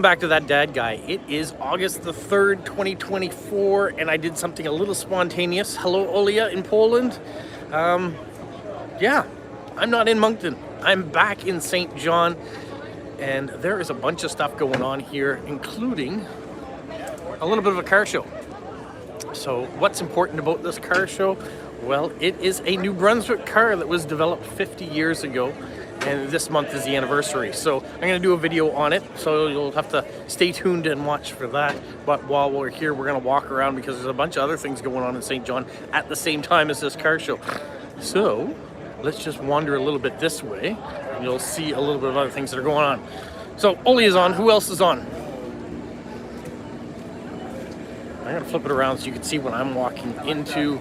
Back to that dad guy. It is August the 3rd, 2024, and I did something a little spontaneous. Hello, Olia in Poland. Yeah, I'm not in Moncton. I'm back in St. John, and there is a bunch of stuff going on here, including a little bit of a car show. So what's important about this car show? Well, it is a New Brunswick car that was developed 50 years ago. And this month is the anniversary, so I'm going to do a video on it, so you'll have to stay tuned and watch for that. But while we're here, we're going to walk around because there's a bunch of other things going on in St. John at the same time as this car show. So let's just wander a little bit this way, and you'll see a little bit of other things that are going on. So Oli is on. Who else is on? I'm going to flip it around so you can see what I'm walking into.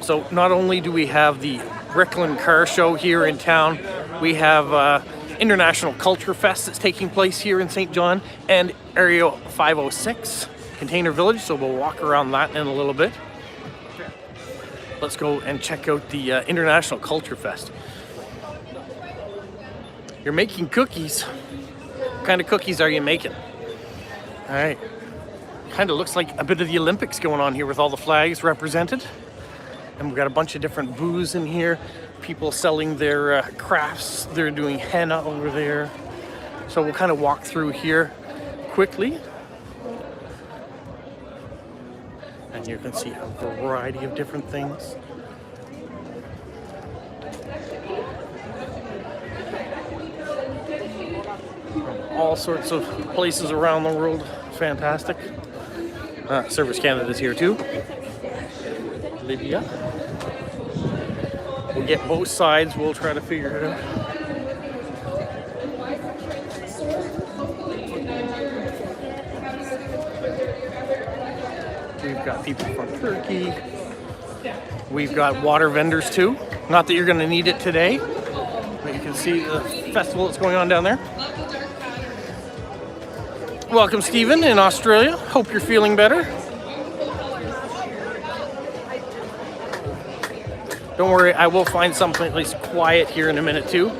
So not only do we have the Bricklin Car Show here in town, we have International Culture Fest that's taking place here in St. John and Area 506 Container Village, so we'll walk around that in a little bit. Let's go and check out the International Culture Fest. You're making cookies. What kind of cookies are you making? All right. Kind of looks like a bit of the Olympics going on here with all the flags represented. And we've got a bunch of different booths in here. People selling their crafts. They're doing henna over there. So we'll kind of walk through here quickly. And you can see a variety of different things. From all sorts of places around the world. Fantastic. Service Canada's here too. Libya. We'll get both sides. We'll try to figure it out. We've got people from Turkey. We've got water vendors too. Not that you're going to need it today, but you can see the festival that's going on down there. Welcome, Stephen, in Australia. Hope you're feeling better. Don't worry, I will find something at least quiet here in a minute too.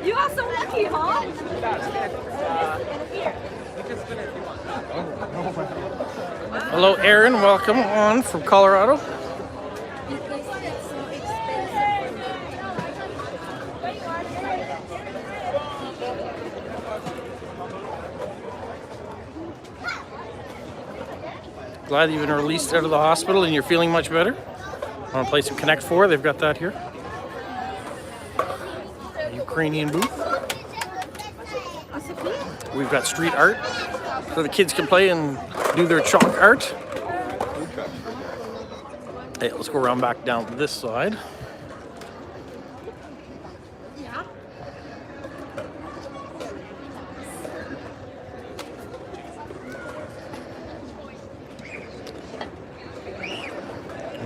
You are so lucky, huh? Hello, Aaron. Welcome on from Colorado. Glad you've been released out of the hospital and you're feeling much better. Want to play some Connect 4? They've got that here. Ukrainian booth. We've got street art so the kids can play and do their chalk art. Hey, let's go around back down this side.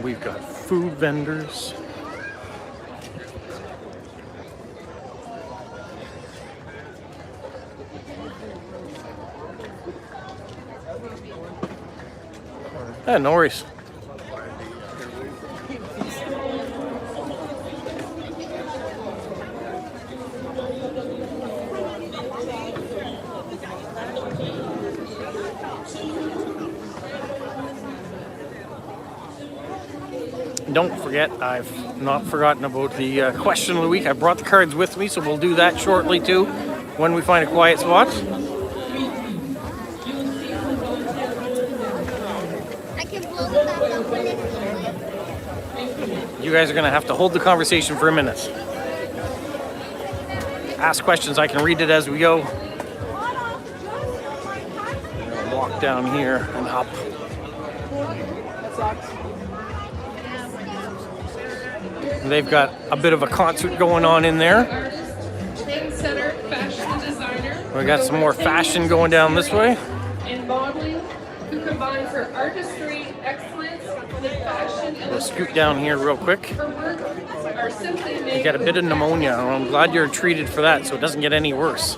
We've got food vendors. Yeah, no worries. Don't forget, I've not forgotten about the question of the week. I brought the cards with me, so we'll do that shortly too when we find a quiet spot. You guys are going to have to hold the conversation for a minute. Ask questions. I can read it as we go. Walk down here and up. They've got a bit of a concert going on in there. We got some more fashion going down this way. And modeling, who combine for artistry, excellence, with fashion. We'll scoot down here real quick. Her work are simply You make got a bit of pneumonia. I'm glad you're treated for that so it doesn't get any worse.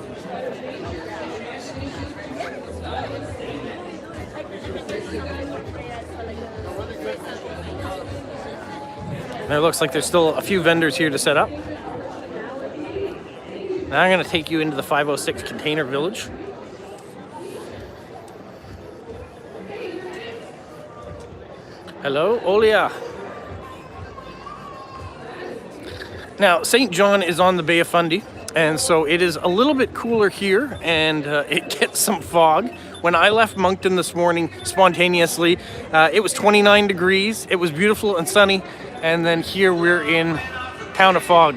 And it looks like there's still a few vendors here to set up. Now I'm going to take you into the 506 Container Village. Hello, Olia. Now, St. John is on the Bay of Fundy, and so it is a little bit cooler here, and it gets some fog. When I left Moncton this morning spontaneously, it was 29 degrees. It was beautiful and sunny, and then here we're in town of fog.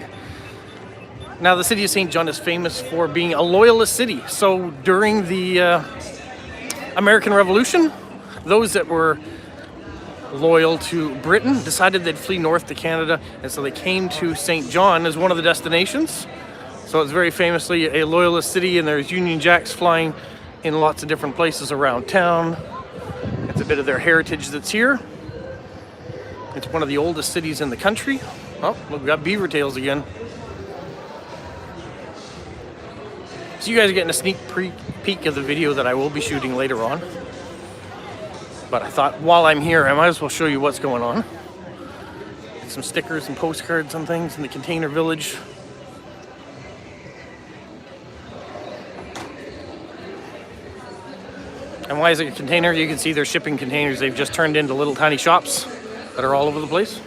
Now, the city of St. John is famous for being a loyalist city. So during the American Revolution, those that were loyal to Britain decided they'd flee north to Canada, and so they came to St. John as one of the destinations. So it's very famously a loyalist city, and there's Union Jacks flying in lots of different places around town. It's a bit of their heritage that's here. It's one of the oldest cities in the country. Oh, look, we've got beaver tails again. So you guys are getting a sneak peek of the video that I will be shooting later on. But I thought while I'm here, I might as well show you what's going on. Some stickers and postcards and things in the container village. And why is it a container? You can see they're shipping containers. They've just turned into little tiny shops that are all over the place.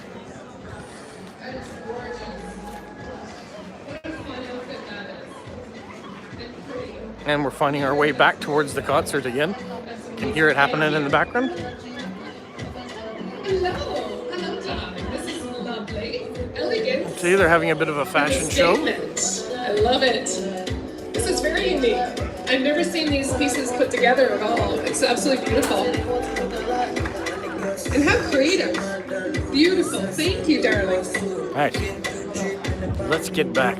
And we're finding our way back towards the concert again. You can hear it happening in the background. Hello, darling. This is lovely, elegant. See, they're having a bit of a fashion show. Statement. I love it. This is very unique. I've never seen these pieces put together at all. It's absolutely beautiful. And how creative. Beautiful. Thank you, darling. All right, let's get back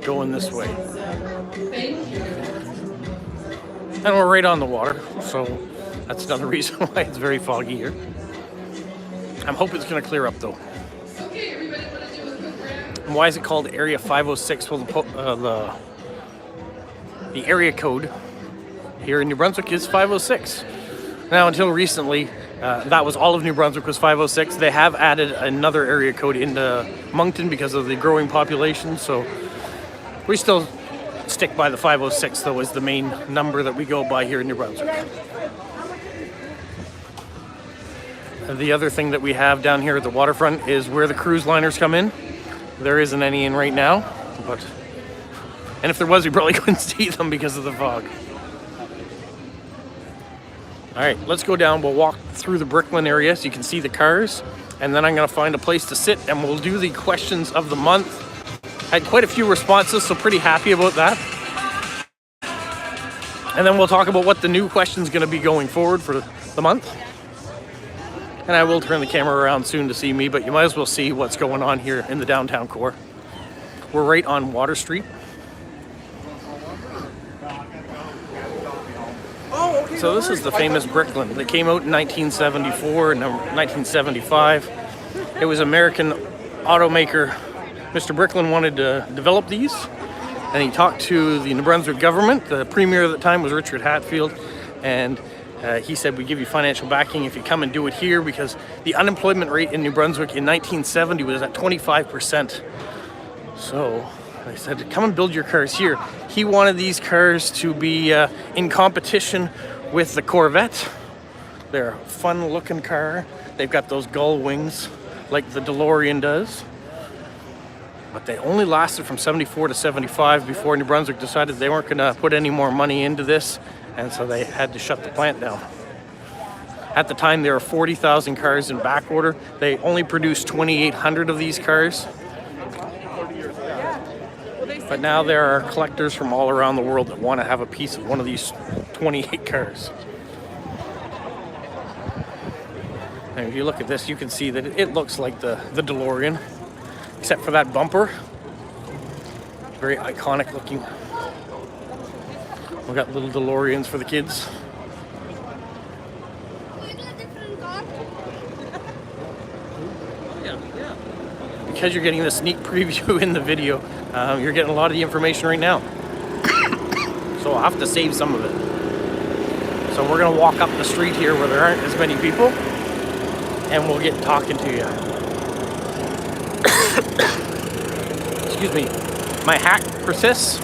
going this way. Thank you. And we're right on the water, so that's another reason why it's very foggy here. I'm hoping it's going to clear up though. Okay, everybody, want to do a quick round? And why is it called Area 506? Well, the area code here in New Brunswick is 506. Now, until recently, that was all of New Brunswick was 506. They have added another area code into Moncton because of the growing population, so we still stick by the 506 though as the main number that we go by here in New Brunswick. The other thing that we have down here at the waterfront is where the cruise liners come in. There isn't any in right now, and if there was, we probably couldn't see them because of the fog. All right, let's go down. We'll walk through the Bricklin area so you can see the cars, and then I'm going to find a place to sit and we'll do the questions of the month. Had quite a few responses, so pretty happy about that. And then we'll talk about what the new question is going to be going forward for the month. And I will turn the camera around soon to see me, but you might as well see what's going on here in the downtown core. We're right on Water Street. So this is the famous Bricklin that came out in 1974 and 1975. It was American automaker Mr. Bricklin wanted to develop these, and he talked to the New Brunswick government. The premier at the time was Richard Hatfield, and he said, we give you financial backing if you come and do it here, because the unemployment rate in New Brunswick in 1970 was at 25%. So they said, come and build your cars here. He wanted these cars to be in competition with the Corvette. They're a fun looking car. They've got those gull wings like the DeLorean does. But they only lasted from 74 to 75 before New Brunswick decided they weren't going to put any more money into this, and so they had to shut the plant down. At the time, there were 40,000 cars in back order. They only produced 2,800 of these cars. But now there are collectors from all around the world that want to have a piece of one of these 28 cars. And if you look at this, you can see that it looks like the DeLorean, except for that bumper. Very iconic looking. We've got little DeLoreans for the kids. because you're getting the sneak preview in the video, you're getting a lot of the information right now. So I'll have to save some of it. So we're gonna walk up the street here where there aren't as many people, and we'll get talking to you. Excuse me, my hack persists.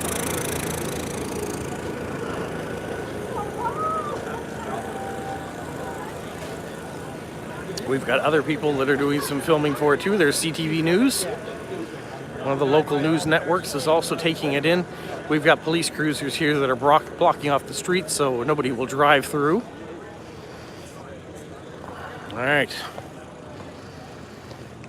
We've got other people that are doing some filming for it too. There's CTV News. One of the local news networks is also taking it in. We've got police cruisers here that are blocking off the streets so nobody will drive through. All right.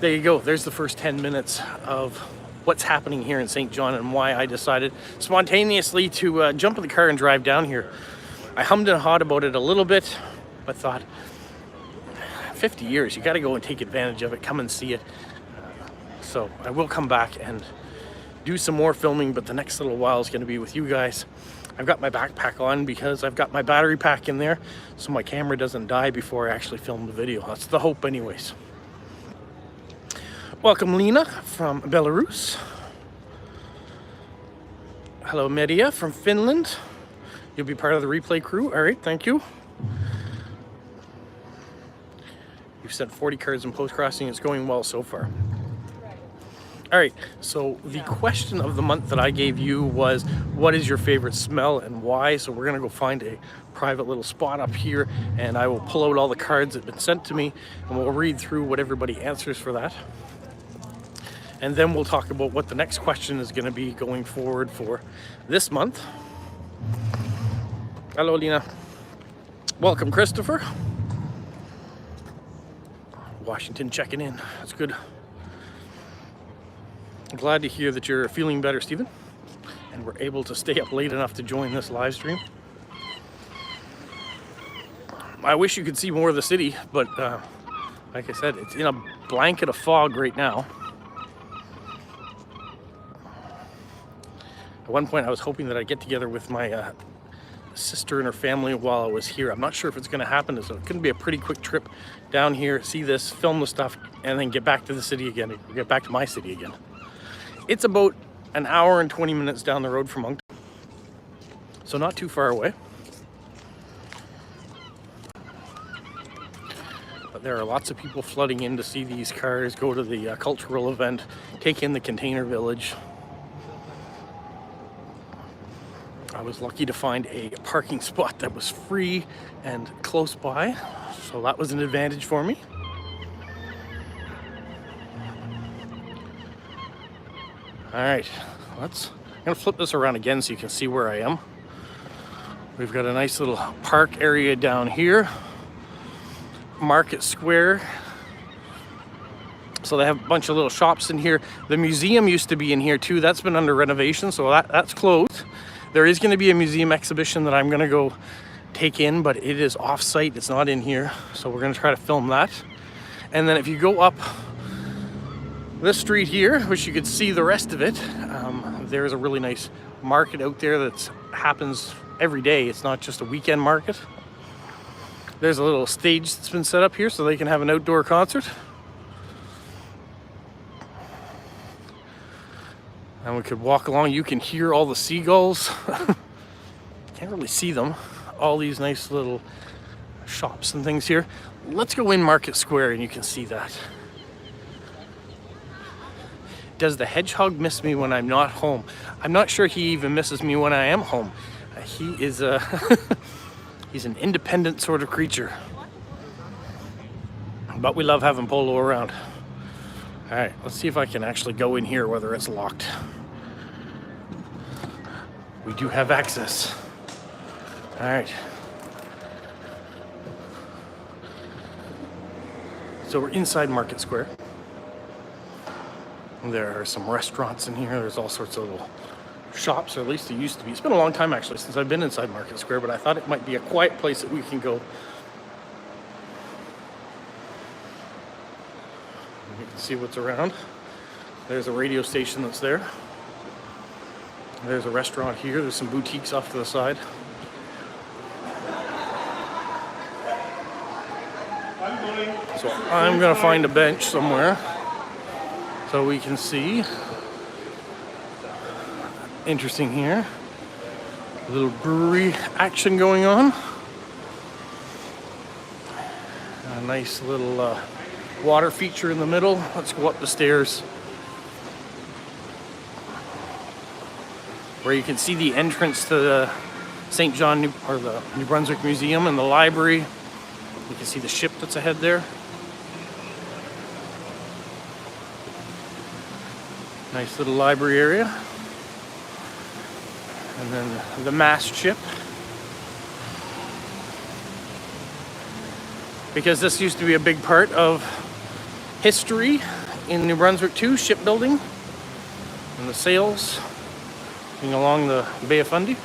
There you go. There's the first 10 minutes of what's happening here in St. John and why I decided spontaneously to jump in the car and drive down here. I hummed and hawed about it a little bit, but thought, 50 years, you got to go and take advantage of it, come and see it. So I will come back and do some more filming, but the next little while is going to be with you guys. I've got my backpack on because I've got my battery pack in there, so my camera doesn't die before I actually film the video. That's the hope anyways. Welcome Lena from Belarus. Hello Media from Finland. You'll be part of the replay crew. All right, thank you. You've sent 40 cards in post-crossing. It's going well so far. All right, so the question of the month that I gave you was, what is your favorite smell and why? So we're gonna go find a private little spot up here and I will pull out all the cards that have been sent to me and we'll read through what everybody answers for that. And then we'll talk about what the next question is gonna be going forward for this month. Hello, Lena. Welcome, Christopher. Washington checking in. That's good. I'm glad to hear that you're feeling better, Stephen, and we're able to stay up late enough to join this live stream. I wish you could see more of the city, but like I said, it's in a blanket of fog right now. At one point I was hoping that I'd get together with my sister and her family while I was here. I'm not sure if it's going to happen. So it could be a pretty quick trip down here, see this, film the stuff, and then get back to the city again, get back to my city again. It's about an hour and 20 minutes down the road from Moncton, so not too far away. But there are lots of people flooding in to see these cars, go to the cultural event, take in the container village. I was lucky to find a parking spot that was free and close by, so that was an advantage for me. All right, I'm gonna flip this around again so you can see where I am. We've got a nice little park area down here, Market Square. So they have a bunch of little shops in here. The museum used to be in here too. That's been under renovation, so that's closed. There is going to be a museum exhibition that I'm going to go take in, but it is off-site. It's not in here, so we're going to try to film that. And then if you go up this street here, which you could see the rest of it, there's a really nice market out there that happens every day. It's not just a weekend market. There's a little stage that's been set up here so they can have an outdoor concert. And we could walk along. You can hear all the seagulls. Can't really see them. All these nice little shops and things here. Let's go in Market Square and you can see that. Does the hedgehog miss me when I'm not home? I'm not sure he even misses me when I am home. He is he's an independent sort of creature. But we love having Polo around. All right, let's see if I can actually go in here, whether it's locked. We do have access. All right. So we're inside Market Square. There are some restaurants in here. There's all sorts of little shops, or at least it used to be. It's been a long time actually since I've been inside Market Square, but I thought it might be a quiet place that we can go. You can see what's around. There's a radio station that's there. There's a restaurant here. There's some boutiques off to the side. So I'm gonna find a bench somewhere So we can see, interesting here, a little brewery action going on. A nice little water feature in the middle. Let's go up the stairs where you can see the entrance to the St. John or the New Brunswick Museum and the library. You can see the ship that's ahead there. Nice little library area. And then the mast ship. Because this used to be a big part of history in New Brunswick too, shipbuilding and the sails being along the Bay of Fundy.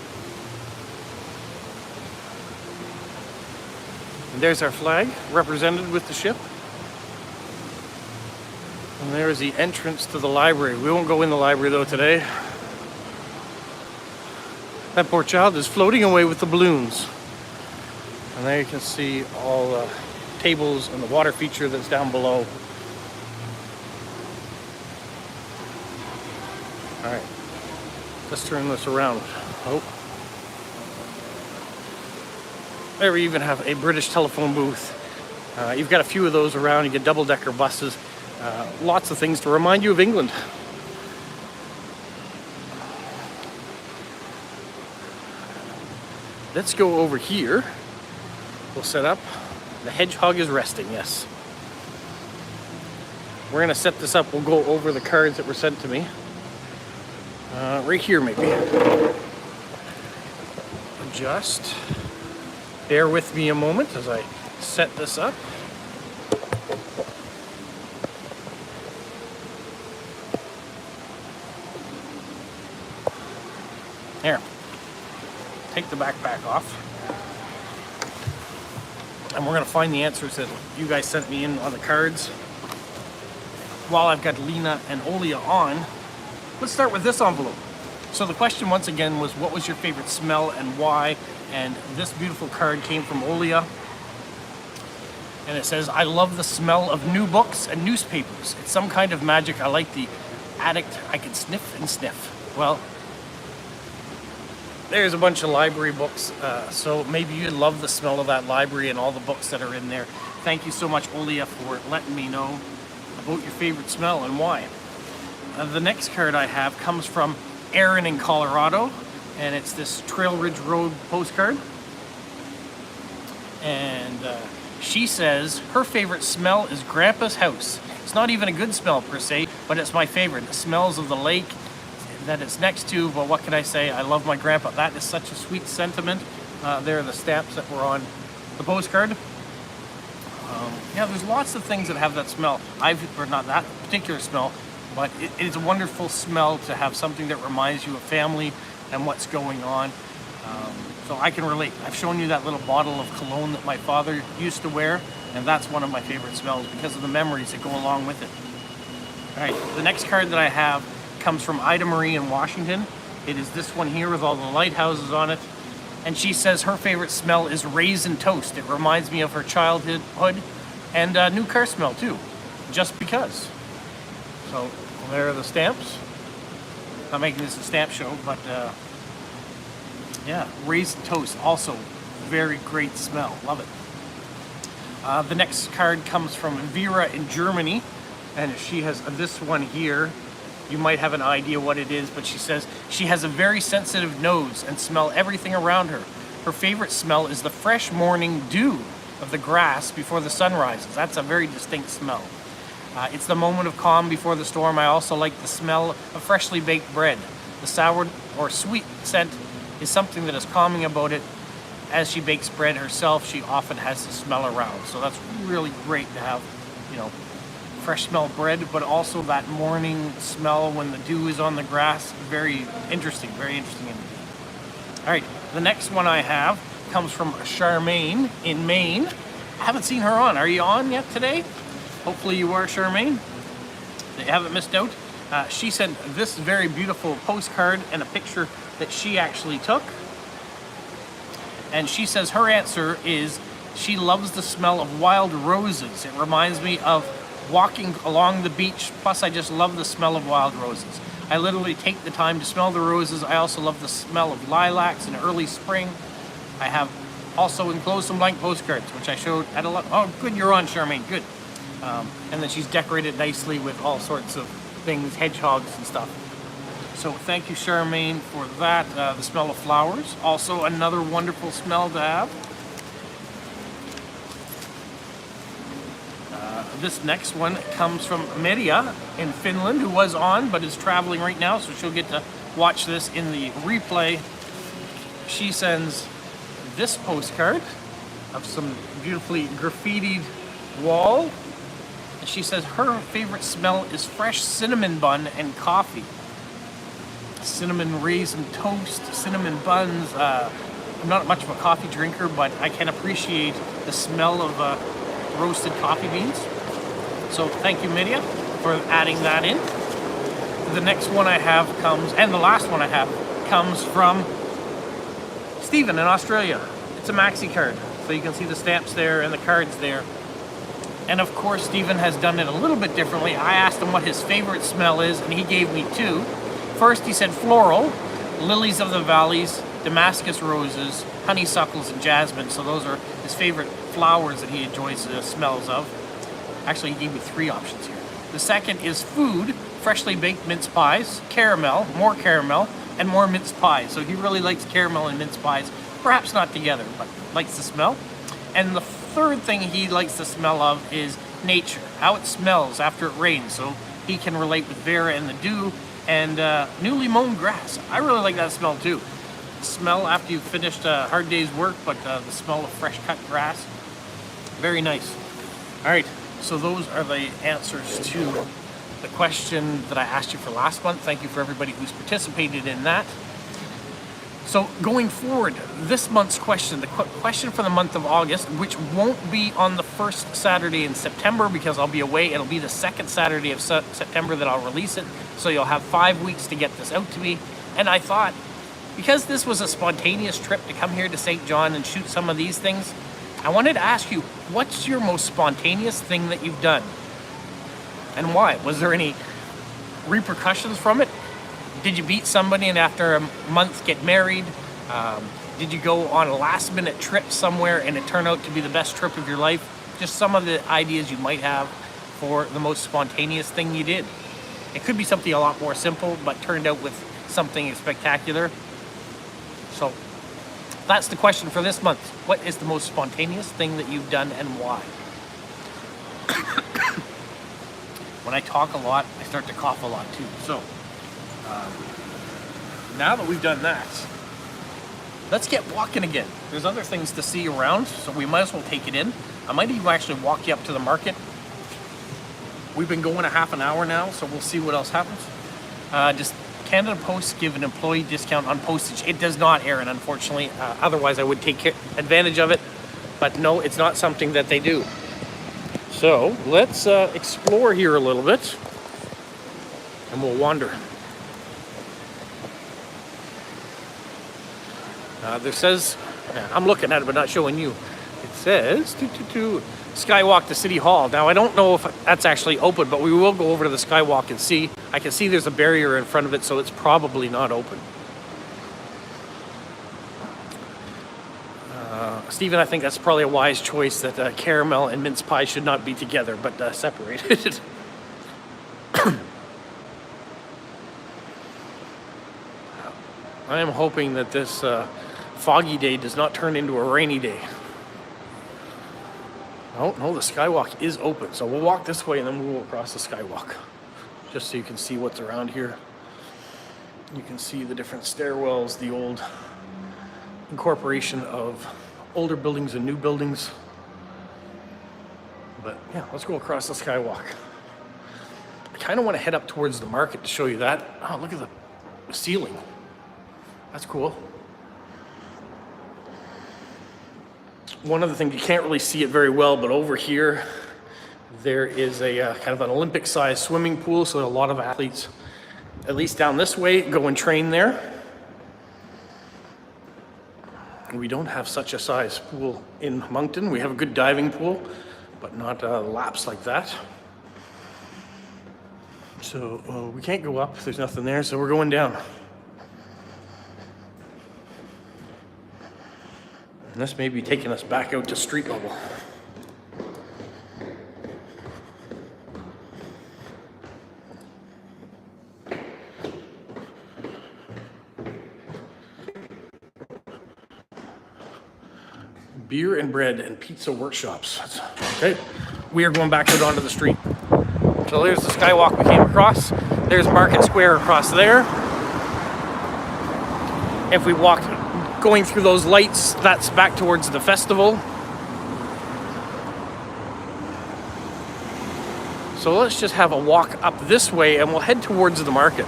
And there's our flag represented with the ship. And there's the entrance to the library. We won't go in the library though today. That poor child is floating away with the balloons. And there you can see all the tables and the water feature that's down below. All right, let's turn this around. Oh. There we even have a British telephone booth. You've got a few of those around. You get double-decker buses. Lots of things to remind you of England. Let's go over here. We'll set up. The hedgehog is resting, yes. We're gonna set this up. We'll go over the cards that were sent to me. Right here, maybe. Just bear with me a moment as I set this up. Here, take the backpack off. And we're gonna find the answers that you guys sent me in on the cards. While I've got Lena and Olia on, let's start with this envelope. So the question once again was, what was your favorite smell and why? And this beautiful card came from Olia. And it says, I love the smell of new books and newspapers. It's some kind of magic. I like the addict. I can sniff and sniff. Well, there's a bunch of library books, so maybe you love the smell of that library and all the books that are in there. Thank you so much, Olia, for letting me know about your favorite smell and why. The next card I have comes from Erin in Colorado, and it's this Trail Ridge Road postcard. And she says her favorite smell is Grandpa's house. It's not even a good smell per se, but it's my favorite. The smells of the lake that it's next to, but what can I say? I love my grandpa. That is such a sweet sentiment. There are the stamps that were on the postcard. Yeah, there's lots of things that have that smell. Or not that particular smell, but it is a wonderful smell to have something that reminds you of family and what's going on. So I can relate. I've shown you that little bottle of cologne that my father used to wear, and that's one of my favorite smells because of the memories that go along with it. All right, the next card that I have comes from Ida Marie in Washington. It is this one here with all the lighthouses on it. And she says her favorite smell is raisin toast. It reminds me of her childhood and new car smell too, just because. So there are the stamps. Not making this a stamp show, but yeah, raisin toast, also very great smell. Love it. The next card comes from Vera in Germany, and she has this one here. You might have an idea what it is, but she says she has a very sensitive nose and smell everything around her. Her favorite smell is the fresh morning dew of the grass before the sun rises. That's a very distinct smell. It's the moment of calm before the storm. I also like the smell of freshly baked bread. The sour or sweet scent is something that is calming about it. As she bakes bread herself, she often has the smell around. So that's really great to have, you know, fresh smell bread, but also that morning smell when the dew is on the grass. Very interesting indeed. All right, the next one I have comes from Charmaine in Maine. I haven't seen her on. Are you on yet today? Hopefully you are, Charmaine. You haven't missed out. She sent this very beautiful postcard and a picture that she actually took. And she says her answer is she loves the smell of wild roses. It reminds me of walking along the beach. Plus, I just love the smell of wild roses. I literally take the time to smell the roses. I also love the smell of lilacs in early spring. I have also enclosed some blank postcards, which I showed at a lot. Oh, good, you're on, Charmaine, good. And then she's decorated nicely with all sorts of things, hedgehogs and stuff. So thank you, Charmaine, for that. The smell of flowers, also another wonderful smell to have. This next one comes from Merja in Finland, who was on but is traveling right now, so she'll get to watch this in the replay. She sends this postcard of some beautifully graffitied wall. And she says her favorite smell is fresh cinnamon bun and coffee. Cinnamon raisin toast, cinnamon buns. I'm not much of a coffee drinker, but I can appreciate the smell of roasted coffee beans. So thank you, Merja, for adding that in. The next one I have comes, and the last one I have, comes from Stephen in Australia. It's a maxi card, so you can see the stamps there and the cards there. And of course, Stephen has done it a little bit differently. I asked him what his favorite smell is, and he gave me two. First, he said floral, lilies of the valleys, Damascus roses, honeysuckles, and jasmine. So those are his favorite flowers that he enjoys the smells of. Actually, he gave me three options here. The second is food, freshly baked mince pies, caramel, and more mince pies. So he really likes caramel and mince pies, perhaps not together, but likes the smell. And the third thing he likes the smell of is nature, how it smells after it rains. So he can relate with Vera and the dew and newly mown grass. I really like that smell too. The smell after you've finished a hard day's work, but the smell of fresh cut grass. Very nice. All right, so those are the answers to the question that I asked you for last month. Thank you for everybody who's participated in that. So going forward, this month's question, the question for the month of August, which won't be on the first Saturday in September because I'll be away. It'll be the second Saturday of September that I'll release it. So you'll have 5 weeks to get this out to me. And I thought, because this was a spontaneous trip to come here to St. John and shoot some of these things, I wanted to ask you, what's your most spontaneous thing that you've done? And why? Was there any repercussions from it? Did you beat somebody and after a month get married? Did you go on a last minute trip somewhere and it turned out to be the best trip of your life? Just some of the ideas you might have for the most spontaneous thing you did. It could be something a lot more simple, but turned out with something spectacular. So that's the question for this month. What is the most spontaneous thing that you've done and why? When I talk a lot, I start to cough a lot too. So now that we've done that, let's get walking again. There's other things to see around, so we might as well take it in. I might even actually walk you up to the market. We've been going a half an hour now, so we'll see what else happens. Just Canada Post give an employee discount on postage. It does not, Aaron, unfortunately. Otherwise, I would take advantage of it. But no, it's not something that they do. So let's explore here a little bit, and we'll wander. There says, I'm looking at it but not showing you. It says Skywalk to City Hall. Now I don't know if that's actually open, but we will go over to the Skywalk and see. I can see there's a barrier in front of it, so it's probably not open. Stephen, I think that's probably a wise choice that caramel and mince pie should not be together, but separated. I am hoping that this foggy day does not turn into a rainy day. Oh, no, the Skywalk is open. So we'll walk this way and then we'll go across the Skywalk. Just so you can see what's around here. You can see the different stairwells, the old incorporation of older buildings and new buildings. But yeah, let's go across the Skywalk. I kind of want to head up towards the market to show you that. Oh, look at the ceiling. That's cool. One other thing, you can't really see it very well, but over here, there is a kind of an Olympic-sized swimming pool, so a lot of athletes, at least down this way, go and train there. We don't have such a size pool in Moncton. We have a good diving pool, but not laps like that. So we can't go up, there's nothing there, so we're going down. And this may be taking us back out to street level. Beer and bread and pizza workshops. Okay, we are going back out onto the street. So there's the skywalk we came across. There's Market Square across there. If we walk going through those lights, that's back towards the festival. So let's just have a walk up this way and we'll head towards the market.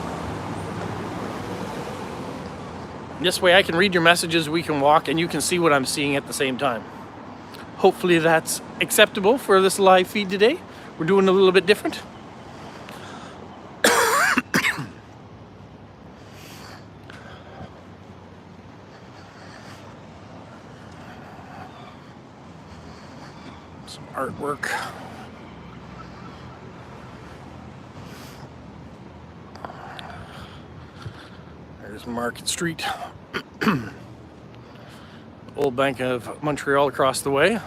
This way I can read your messages, we can walk, and you can see what I'm seeing at the same time. Hopefully that's acceptable for this live feed today. We're doing a little bit different. Some artwork. There's Market Street. Old Bank of Montreal across the way.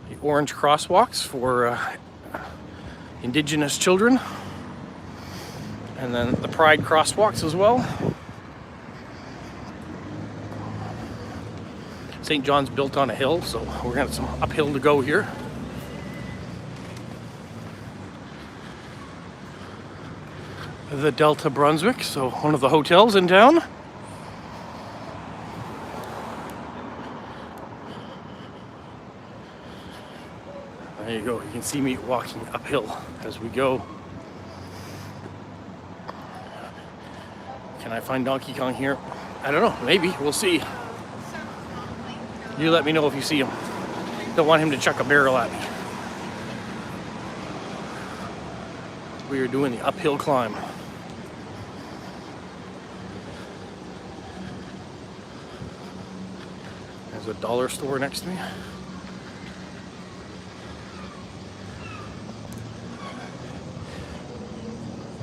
The orange crosswalks for Indigenous children. And then the Pride crosswalks as well. St. John's built on a hill, so we're gonna have some uphill to go here. The Delta Brunswick, so one of the hotels in town. There you go, you can see me walking uphill as we go. Can I find Donkey Kong here? I don't know, maybe, we'll see. You let me know if you see him. Don't want him to chuck a barrel at me. We are doing the uphill climb. There's a dollar store next to me.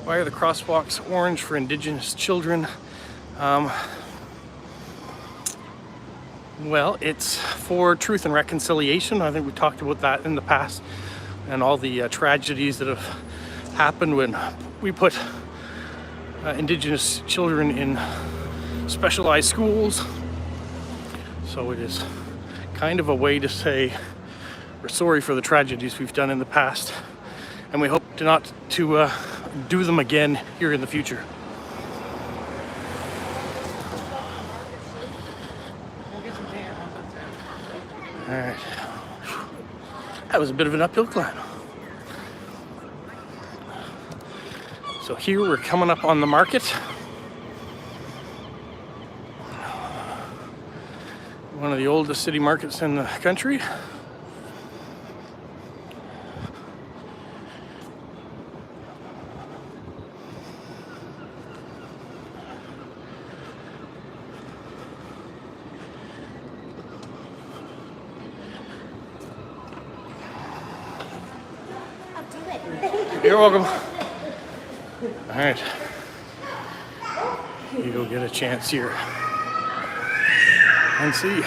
Why are the crosswalks orange for Indigenous children? Well, it's for truth and reconciliation. I think we talked about that in the past, and all the tragedies that have happened when we put Indigenous children in specialized schools. So it is kind of a way to say we're sorry for the tragedies we've done in the past, and we hope to not to do them again here in the future. All right, that was a bit of an uphill climb. So here we're coming up on the market. One of the oldest city markets in the country. You're welcome. All right, you go get a chance here and see. We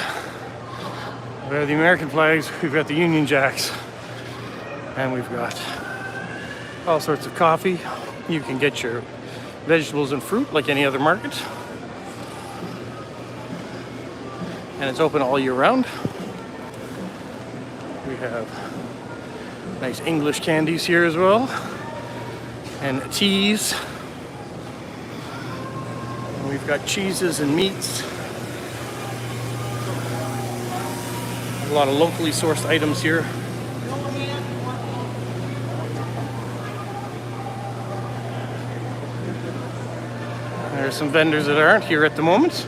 have the American flags, we've got the Union Jacks, and we've got all sorts of coffee. You can get your vegetables and fruit like any other market, and it's open all year round. We have nice English candies here as well, and teas. And we've got cheeses and meats. A lot of locally sourced items here. There's some vendors that aren't here at the moment.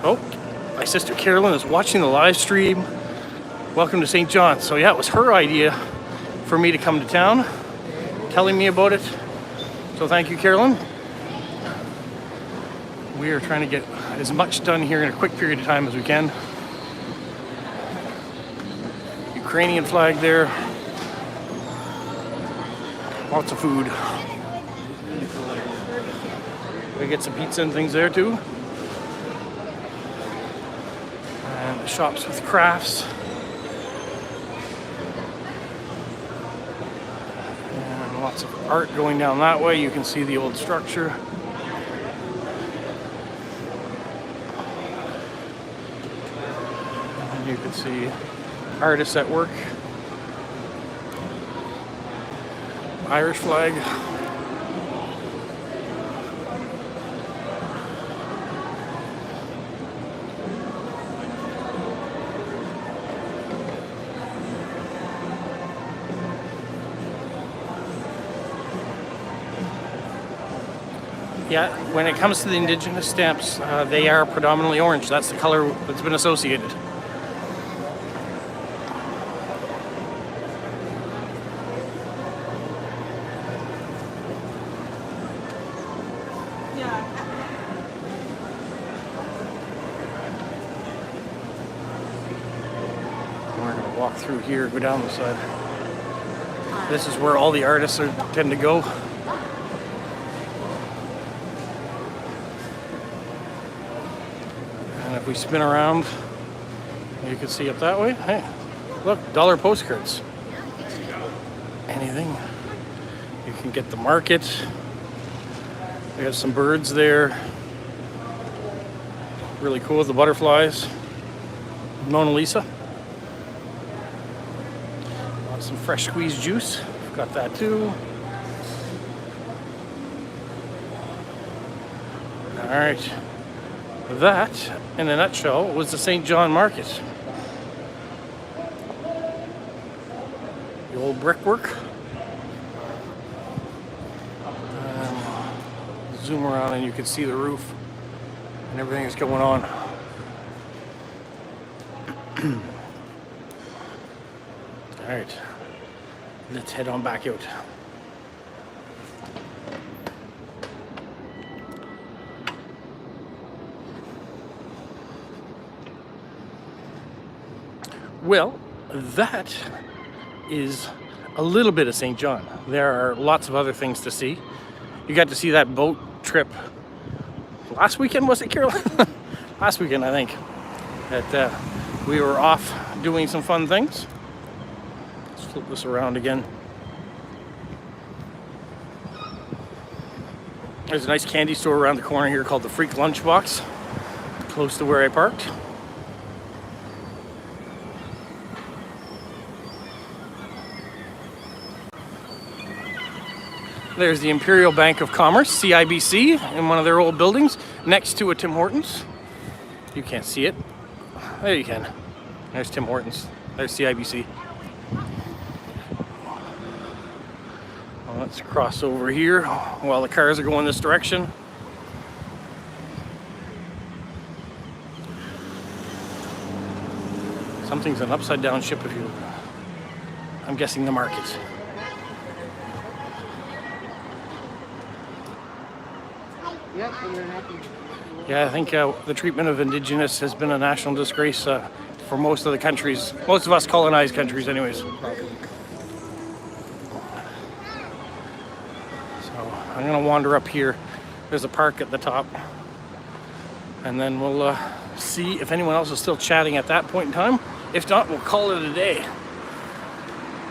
Oh, my sister Carolyn is watching the live stream. Welcome to St. John. So yeah, it was her idea for me to come to town, telling me about it. So thank you, Carolyn. we are trying to get as much done here in a quick period of time as we can. Ukrainian flag there. Lots of food. We get some pizza and things there too. And the shops with crafts. And lots of art going down that way. You can see the old structure. And you can see artists at work. Irish flag. Yeah, when it comes to the indigenous stamps, they are predominantly orange. That's the color that's been associated. We're going to walk through here, go down the side. This is where all the artists tend to go. And if we spin around, you can see up that way. Hey, look, dollar postcards. Anything. You can get the market. We have some birds there. Really cool, the butterflies. Mona Lisa. Some fresh squeezed juice. We've got that too. All right. That, in a nutshell, was the St. John Market. The old brickwork. Zoom around and you can see the roof and everything that's going on. All right, let's head on back out. Well, that is a little bit of St. John. There are lots of other things to see. You got to see that boat trip last weekend, was it, Carolyn? Last weekend, I think, that we were off doing some fun things. Let's flip this around again. There's a nice candy store around the corner here called the Freak Lunchbox, close to where I parked. There's the Imperial Bank of Commerce, CIBC, in one of their old buildings, next to a Tim Hortons. You can't see it. There you can. There's Tim Hortons. There's CIBC. Well, let's cross over here while the cars are going this direction. Something's an upside down ship if you... I'm guessing the market. Yeah, I think the treatment of Indigenous has been a national disgrace for most of the countries, most of us colonized countries anyways. So I'm gonna wander up here. There's a park at the top. And then we'll see if anyone else is still chatting at that point in time. If not, we'll call it a day.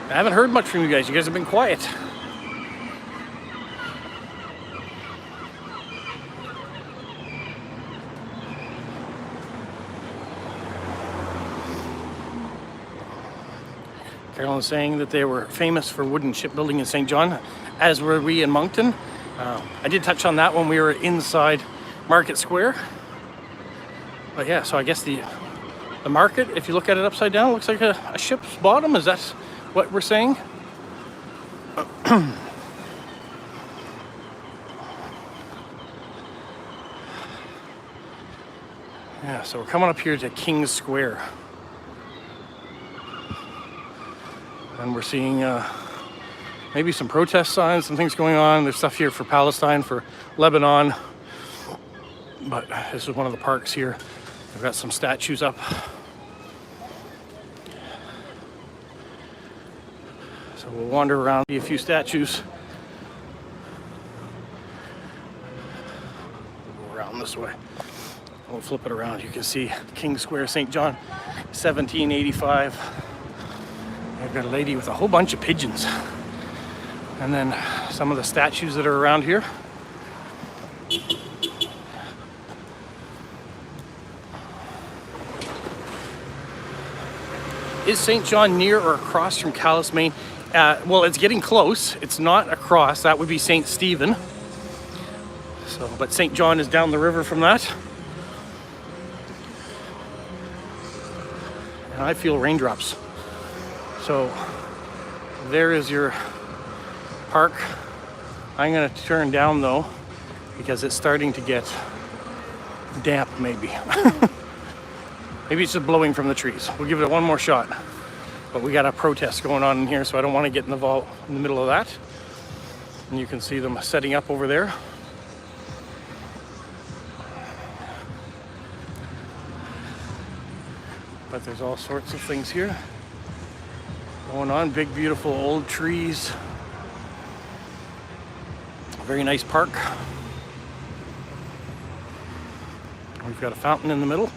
I haven't heard much from you guys. You guys have been quiet. Carolyn's saying that they were famous for wooden shipbuilding in St. John, as were we in Moncton. I did touch on that when we were inside Market Square. But yeah, so I guess the market, if you look at it upside down, looks like a ship's bottom. Is that what we're saying? Yeah, so we're coming up here to King's Square. And we're seeing maybe some protest signs, some things going on. There's stuff here for Palestine, for Lebanon. But this is one of the parks here. They've got some statues up. So we'll wander around, see a few statues. We'll go around this way. We'll flip it around. You can see King Square, St. John, 1785. I've got a lady with a whole bunch of pigeons. And then some of the statues that are around here. Is St. John near or across from Stn Main? Well, it's getting close. It's not across. That would be St. Stephen. So, but St. John is down the river from that. And I feel raindrops. So there is your park. I'm going to turn down though, because it's starting to get damp maybe. Maybe it's just blowing from the trees. We'll give it one more shot. But we got a protest going on in here, so I don't want to get in the middle of that. And you can see them setting up over there. But there's all sorts of things here going on. Big, beautiful old trees. Very nice park. We've got a fountain in the middle.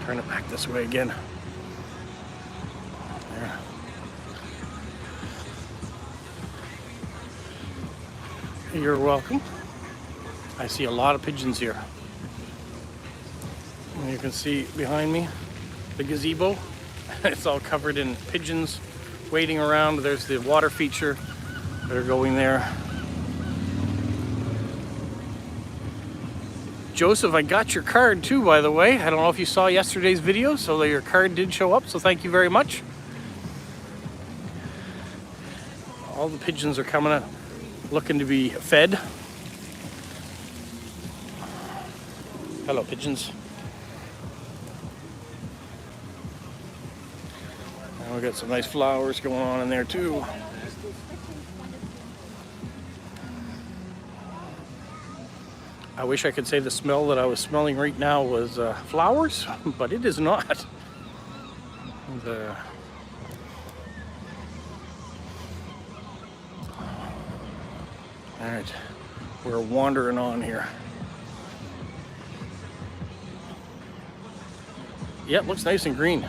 Turn it back this way again. There. You're welcome. I see a lot of pigeons here. And you can see behind me the gazebo. It's all covered in pigeons waiting around. There's the water feature that are going there. Joseph, I got your card too, by the way. I don't know if you saw yesterday's video, so your card did show up, so thank you very much. All the pigeons are coming up, looking to be fed. Hello, pigeons. And we got some nice flowers going on in there too. I wish I could say the smell that I was smelling right now was flowers, but it is not. All right, we're wandering on here. Yeah, it looks nice and green,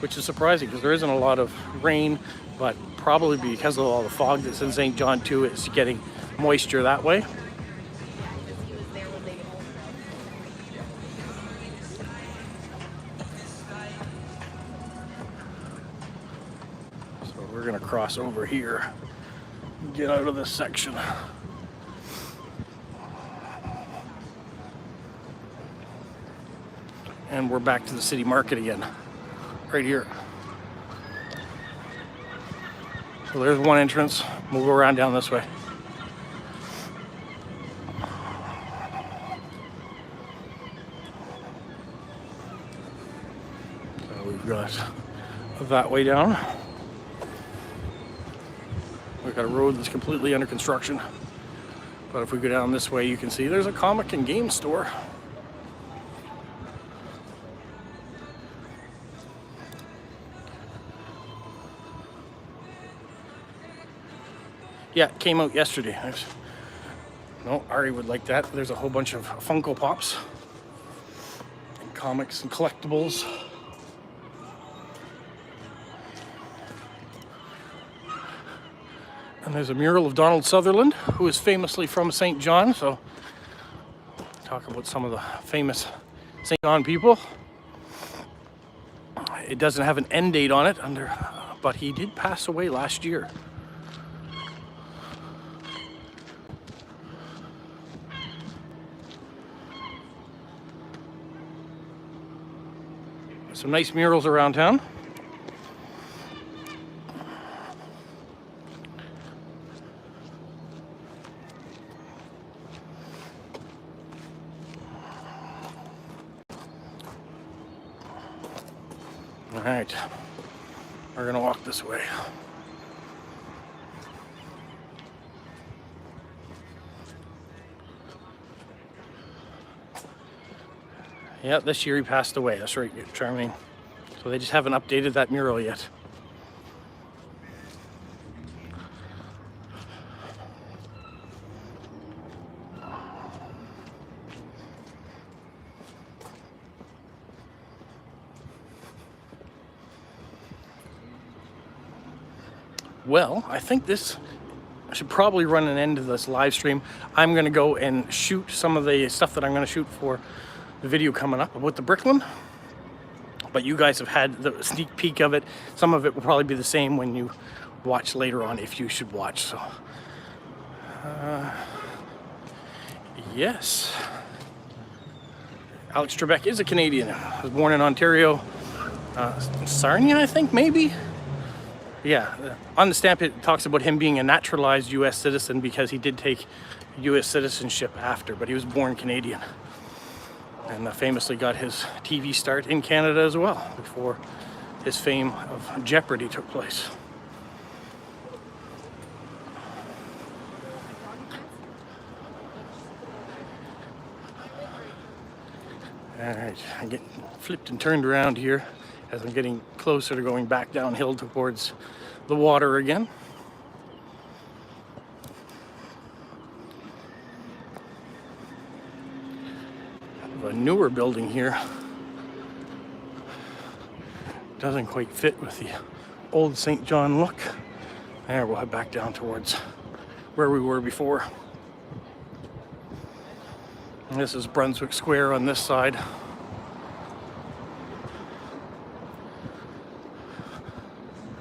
which is surprising because there isn't a lot of rain, but probably because of all the fog that's in St. John too, it's getting moisture that way. So we're gonna cross over here, get out of this section. And we're back to the city market again, right here. So there's one entrance. We'll go around down this way. So we've got that way down. We've got a road that's completely under construction. But if we go down this way, you can see there's a comic and game store. Yeah, it came out yesterday. No, Ari would like that. There's a whole bunch of Funko Pops, and comics and collectibles. And there's a mural of Donald Sutherland, who is famously from St. John. So talk about some of the famous St. John people. It doesn't have an end date on it, but he did pass away last year. Some nice murals around town. All right, We're gonna walk this way. Yeah, this year he passed away. That's right, Charming. So they just haven't updated that mural yet. Well, I think I should probably run an end to this live stream. I'm gonna go and shoot some of the stuff that I'm gonna shoot for the video coming up about the Brooklyn. But you guys have had the sneak peek of it. Some of it will probably be the same when you watch later on, if you should watch. So, yes. Alex Trebek is a Canadian. He was born in Ontario. Sarnia, I think, maybe? Yeah, on the stamp it talks about him being a naturalized U.S. citizen because he did take U.S. citizenship after, but he was born Canadian. And famously got his TV start in Canada as well, before his fame of Jeopardy took place. Alright, I'm getting flipped and turned around here as I'm getting closer to going back downhill towards the water again. A newer building here. Doesn't quite fit with the old St. John look. There, we'll head back down towards where we were before. And this is Brunswick Square on this side.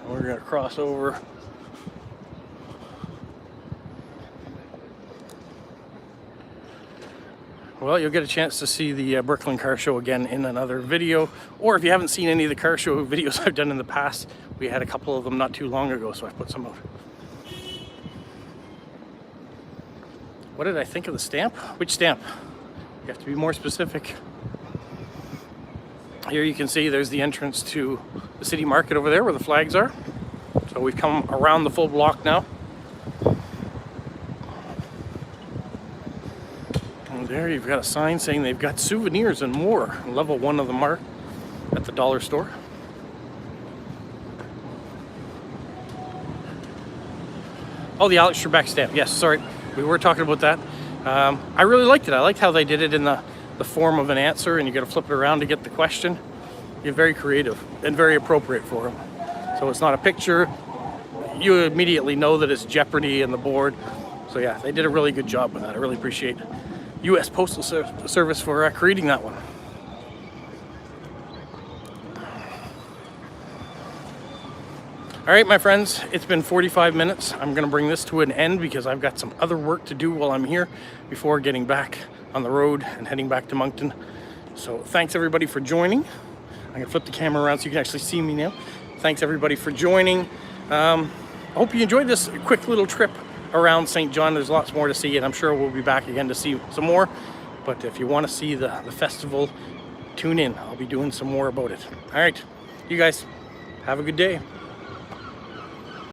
We're gonna cross over. Well, you'll get a chance to see the Brooklyn Car Show again in another video. Or if you haven't seen any of the car show videos I've done in the past, we had a couple of them not too long ago, so I put some out. What did I think of the stamp? Which stamp? You have to be more specific. Here you can see there's the entrance to the city market over there where the flags are. So we've come around the full block now. And there you've got a sign saying they've got souvenirs and more. Level 1 of them are at the dollar store. Oh, the Alex Trebek stamp. Yes, sorry. We were talking about that. I really liked it. I liked how they did it in the form of an answer, and you got to flip it around to get the question. You're very creative and very appropriate for them. So it's not a picture. You immediately know that it's Jeopardy and the board. So yeah, they did a really good job with that. I really appreciate U.S. Postal Service for creating that one. All right, my friends, it's been 45 minutes. I'm gonna bring this to an end because I've got some other work to do while I'm here before getting back on the road and heading back to Moncton. So thanks everybody for joining. I'm gonna flip the camera around so you can actually see me now. Thanks everybody for joining. I hope you enjoyed this quick little trip around St. John. There's lots more to see, and I'm sure we'll be back again to see some more. But if you want to see the festival, tune in. I'll be doing some more about it. All right, you guys, have a good day.